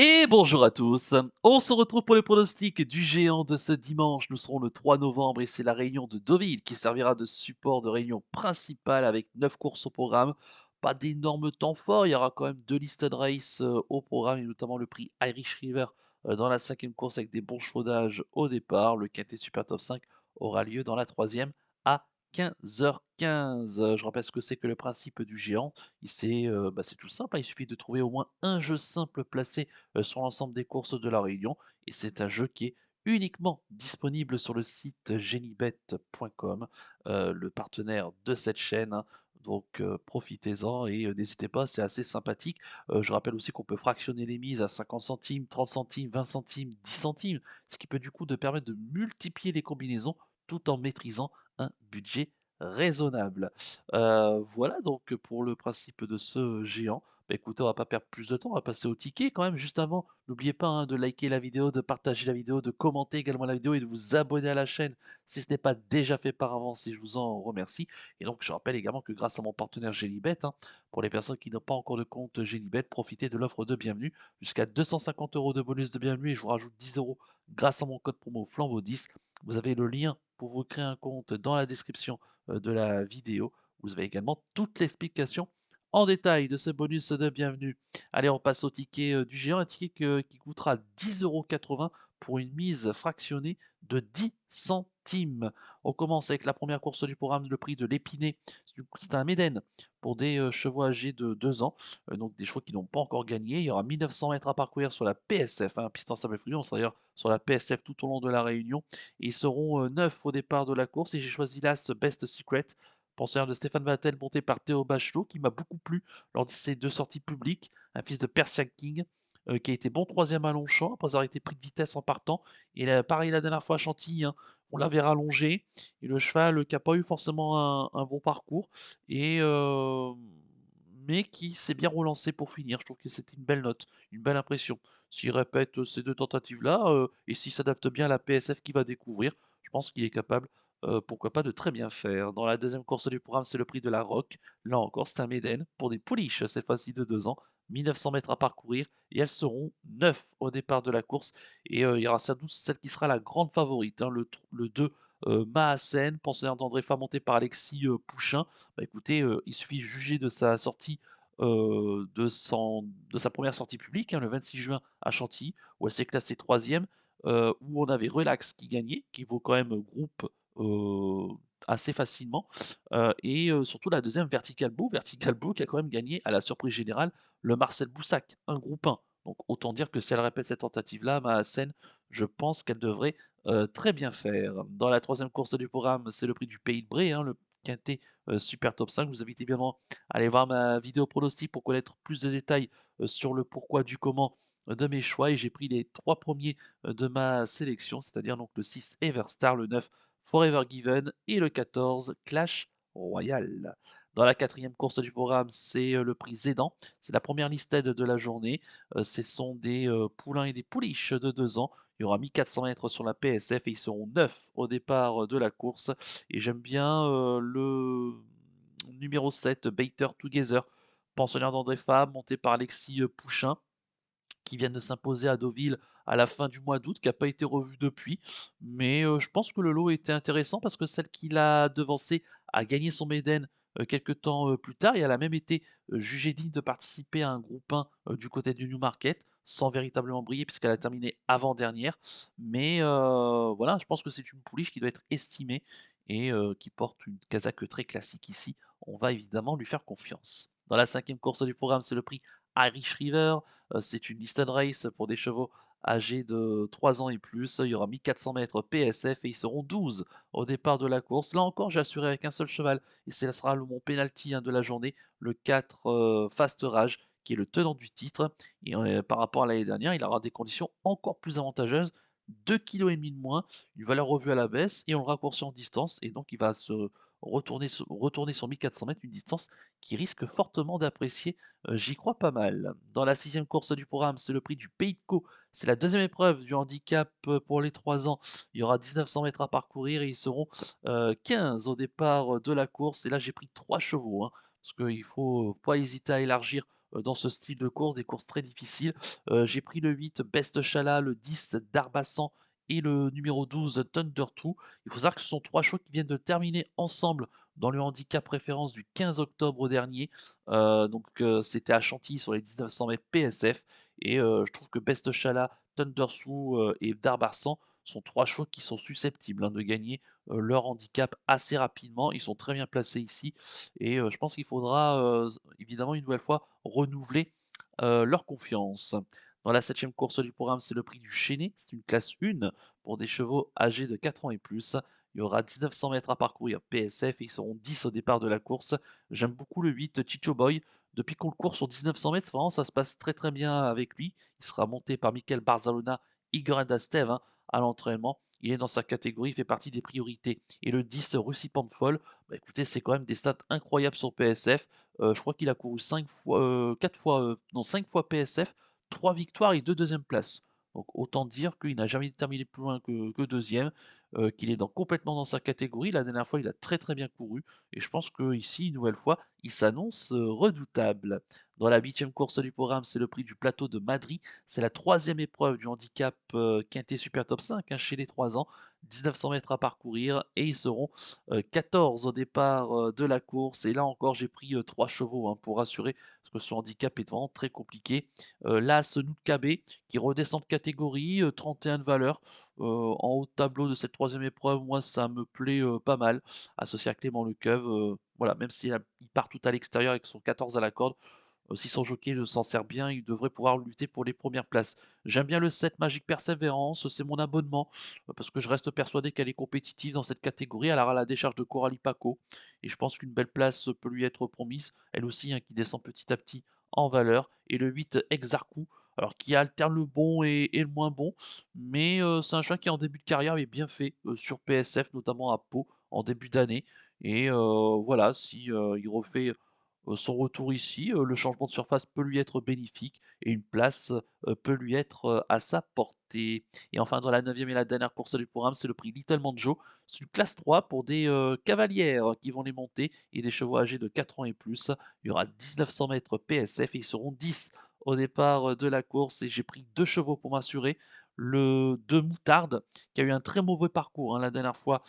Et bonjour à tous. On se retrouve pour les pronostics du géant de ce dimanche. Nous serons le 3 novembre et c'est la réunion de Deauville qui servira de support de réunion principale avec 9 courses au programme. Pas d'énormes temps forts, il y aura quand même 2 listed race au programme et notamment le prix Irish River dans la cinquième course avec des bons chevaudages au départ. Le quintet Super Top 5 aura lieu dans la troisième à 15h15. Je rappelle ce que c'est que le principe du géant. C'est tout simple, hein, il suffit de trouver au moins un jeu simple placé sur l'ensemble des courses de la Réunion. Et c'est un jeu qui est uniquement disponible sur le site genibet.com, le partenaire de cette chaîne, hein. Donc profitez-en et n'hésitez pas, c'est assez sympathique. Je rappelle aussi qu'on peut fractionner les mises à 50 centimes, 30 centimes, 20 centimes, 10 centimes, ce qui peut du coup de permettre de multiplier les combinaisons tout en maîtrisant un budget raisonnable. Voilà donc pour le principe de ce géant. Bah, écoutez, on va pas perdre plus de temps, on va passer au ticket quand même. Juste avant, n'oubliez pas, hein, de liker la vidéo, de partager la vidéo, de commenter également la vidéo et de vous abonner à la chaîne si ce n'est pas déjà fait par avance et je vous en remercie. Et donc, je rappelle également que grâce à mon partenaire Gélibet, hein, pour les personnes qui n'ont pas encore de compte Gélibet, profitez de l'offre de bienvenue jusqu'à 250 euros de bonus de bienvenue et je vous rajoute 10 euros grâce à mon code promo Flambeau 10. Vous avez le lien pour vous créer un compte dans la description de la vidéo. Vous avez également toute l'explication en détail de ce bonus de bienvenue. Allez, on passe au ticket du géant, un ticket qui coûtera 10,80 € pour une mise fractionnée de 10 centimes. On commence avec la première course du programme, le prix de l'Épinay. C'est un Méden pour des chevaux âgés de 2 ans, donc des chevaux qui n'ont pas encore gagné. Il y aura 1900 mètres à parcourir sur la PSF, hein, piste en sable fluide, on sera d'ailleurs sur la PSF tout au long de la réunion. Et ils seront 9 au départ de la course et j'ai choisi l'As Best Secret, pensionnaire de Stéphane Vattel, monté par Théo Bachelot, qui m'a beaucoup plu lors de ses deux sorties publiques. Un fils de Persian King, qui a été bon troisième à Longchamp, après avoir été pris de vitesse en partant. Et là, pareil la dernière fois à Chantilly, hein, on l'avait rallongé. Et le cheval qui n'a pas eu forcément un bon parcours, et, mais qui s'est bien relancé pour finir. Je trouve que c'était une belle note, une belle impression. S'il répète ces deux tentatives-là, et s'il s'adapte bien à la PSF qu'il va découvrir, je pense qu'il est capable, pourquoi pas, de très bien faire. Dans la deuxième course du programme, c'est le prix de la Roque. Là encore, c'est un Méden pour des pouliches, cette fois-ci de 2 ans. 1900 mètres à parcourir et elles seront 9 au départ de la course. Et il y aura sans doute celle qui sera la grande favorite, hein, le 2, Maassen, pensionnaire d'André Fa, monté par Alexis Pouchin. Bah, écoutez, il suffit de juger de sa sortie, de sa première sortie publique, hein, le 26 juin à Chantilly, où elle s'est classée troisième, où on avait Relax qui gagnait, qui vaut quand même groupe heu, assez facilement, et surtout la deuxième Vertical Blue qui a quand même gagné à la surprise générale le Marcel Boussac, un groupe 1. Donc autant dire que si elle répète cette tentative-là, Maassen, je pense qu'elle devrait, très bien faire. Dans la troisième course du programme, c'est le prix du Pays de Bray, hein, le quintet, Super Top 5. Je vous invite également à aller voir ma vidéo pronostic pour connaître plus de détails, sur le pourquoi du comment de mes choix et j'ai pris les 3 premiers de ma sélection, c'est-à-dire donc le 6 Everstar, le 9 Forever Given et le 14 Clash Royale. Dans la quatrième course du programme, c'est le prix Zédan. C'est la première listed de la journée. Ce sont des poulains et des pouliches de 2 ans. Il y aura 1400 mètres sur la PSF et ils seront 9 au départ de la course. Et j'aime bien le numéro 7, Bater Together, pensionnaire d'André Fab, monté par Alexis Pouchin, qui viennent de s'imposer à Deauville à la fin du mois d'août, qui n'a pas été revu depuis. Mais je pense que le lot était intéressant parce que celle qui l'a devancée a gagné son Maiden quelque temps plus tard et elle a même été jugée digne de participer à un groupe 1 du côté du Newmarket sans véritablement briller puisqu'elle a terminé avant-dernière. Mais voilà, je pense que c'est une pouliche qui doit être estimée et qui porte une casaque très classique ici. On va évidemment lui faire confiance. Dans la cinquième course du programme, c'est le prix Irish River. C'est une listed race pour des chevaux âgés de 3 ans et plus. Il y aura 1400 mètres PSF et ils seront 12 au départ de la course. Là encore, j'ai assuré avec un seul cheval et ce sera mon penalty, hein, de la journée, le 4 Fast Rage, qui est le tenant du titre. Et par rapport à l'année dernière, il aura des conditions encore plus avantageuses. 2,5 kg de moins, une valeur revue à la baisse et on le raccourcit en distance et donc il va se retourner sur 1400 mètres, une distance qui risque fortement d'apprécier. J'y crois pas mal. Dans la sixième course du programme, c'est le prix du Pays de Caux. C'est la deuxième épreuve du handicap pour les 3 ans. Il y aura 1900 mètres à parcourir et ils seront 15 au départ de la course. Et là, j'ai pris 3 chevaux, hein, parce qu'il faut pas hésiter à élargir dans ce style de course, des courses très difficiles. J'ai pris le 8 Best Chala, le 10 Darbassan et le numéro 12 Thunder 2. Il faut savoir que ce sont 3 chevaux qui viennent de terminer ensemble dans le handicap référence du 15 octobre dernier. C'était à Chantilly sur les 1900 mètres PSF et je trouve que Best Chala, Thunder Sue, et Darbarsan sont 3 chevaux qui sont susceptibles, hein, de gagner, leur handicap assez rapidement. Ils sont très bien placés ici et je pense qu'il faudra, évidemment une nouvelle fois renouveler, leur confiance. Dans la septième course du programme, c'est le prix du Chénet. C'est une classe 1 pour des chevaux âgés de 4 ans et plus. Il y aura 1900 mètres à parcourir PSF et ils seront 10 au départ de la course. J'aime beaucoup le 8 Chicho Boy. Depuis qu'on le court sur 1900 mètres, vraiment ça se passe très très bien avec lui. Il sera monté par Michael Barzalona, Igor Dastev, hein, à l'entraînement. Il est dans sa catégorie, il fait partie des priorités. Et le 10 Russie Pantefol, bah écoutez, c'est quand même des stats incroyables sur PSF. Je crois qu'il a couru 5 fois, 4 fois, non 5 fois PSF, 3 victoires et 2 deuxièmes places. Donc autant dire qu'il n'a jamais terminé plus loin que 2e, qu'il est complètement dans sa catégorie. La dernière fois, il a très, très bien couru et je pense qu'ici, une nouvelle fois, il s'annonce, redoutable. Dans la huitième course du programme, c'est le prix du plateau de Madrid. C'est la troisième épreuve du handicap, quintet super top 5, hein, chez les 3 ans. 1900 mètres à parcourir et ils seront, 14 au départ, de la course et là encore, j'ai pris, 3 chevaux, hein, pour rassurer parce que ce handicap est vraiment très compliqué. L'As Noudkabé qui redescend de catégorie, 31 de valeur, en haut de tableau de cette troisième épreuve, moi ça me plaît, pas mal. Associé à Clément Lecœuvre, voilà, même il part tout à l'extérieur avec son 14 à la corde, si son jockey s'en sert bien, il devrait pouvoir lutter pour les premières places. J'aime bien le 7 Magique Persévérance, c'est mon abonnement, parce que je reste persuadé qu'elle est compétitive dans cette catégorie. Elle aura la décharge de Coralie Paco et je pense qu'une belle place peut lui être promise. Elle aussi, hein, qui descend petit à petit en valeur et le 8 Exarchou, alors qui alterne le bon et le moins bon, mais c'est un chien qui en début de carrière avait bien fait, sur PSF, notamment à Pau, en début d'année et voilà, si, il refait son retour ici, le changement de surface peut lui être bénéfique et une place, peut lui être, à sa portée. Et enfin dans la neuvième et la dernière course du programme, c'est le prix Little Manjo. C'est une classe 3 pour des, cavalières qui vont les monter et des chevaux âgés de 4 ans et plus. Il y aura 1900 mètres PSF et ils seront 10 au départ, de la course et j'ai pris 2 chevaux pour m'assurer. Le 2 Moutarde qui a eu un très mauvais parcours, hein, la dernière fois,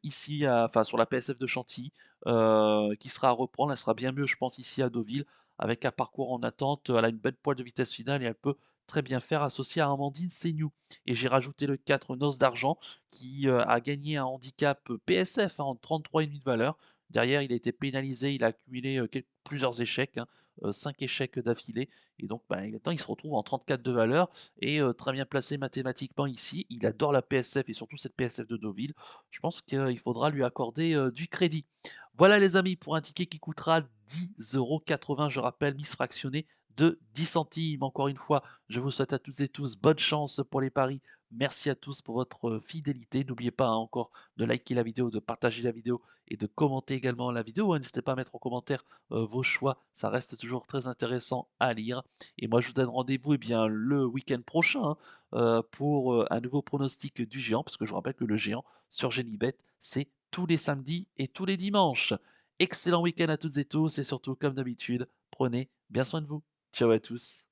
ici sur la PSF de Chantilly, qui sera à reprendre. Elle sera bien mieux, je pense, ici à Deauville, avec un parcours en attente. Elle a une belle pointe de vitesse finale et elle peut très bien faire associée à Amandine Seignoux. Et j'ai rajouté le 4 Noces d'argent qui a gagné un handicap PSF, hein, en 33,5 de valeur. Derrière, il a été pénalisé, il a accumulé plusieurs échecs, hein, 5 échecs d'affilée. Et donc, bah, maintenant, il se retrouve en 34 de valeur et très bien placé mathématiquement ici. Il adore la PSF et surtout cette PSF de Deauville. Je pense qu'il faudra lui accorder du crédit. Voilà les amis, pour un ticket qui coûtera 10,80 €, je rappelle, mise fractionnée de 10 centimes. Encore une fois, je vous souhaite à toutes et tous bonne chance pour les paris. Merci à tous pour votre fidélité. N'oubliez pas, hein, encore de liker la vidéo, de partager la vidéo et de commenter également la vidéo, hein. N'hésitez pas à mettre en commentaire vos choix, ça reste toujours très intéressant à lire. Et moi, je vous donne rendez-vous le week-end prochain, hein, pour un nouveau pronostic du géant, parce que je vous rappelle que le géant sur Genibet, c'est tous les samedis et tous les dimanches. Excellent week-end à toutes et tous et surtout, comme d'habitude, prenez bien soin de vous. Ciao à tous.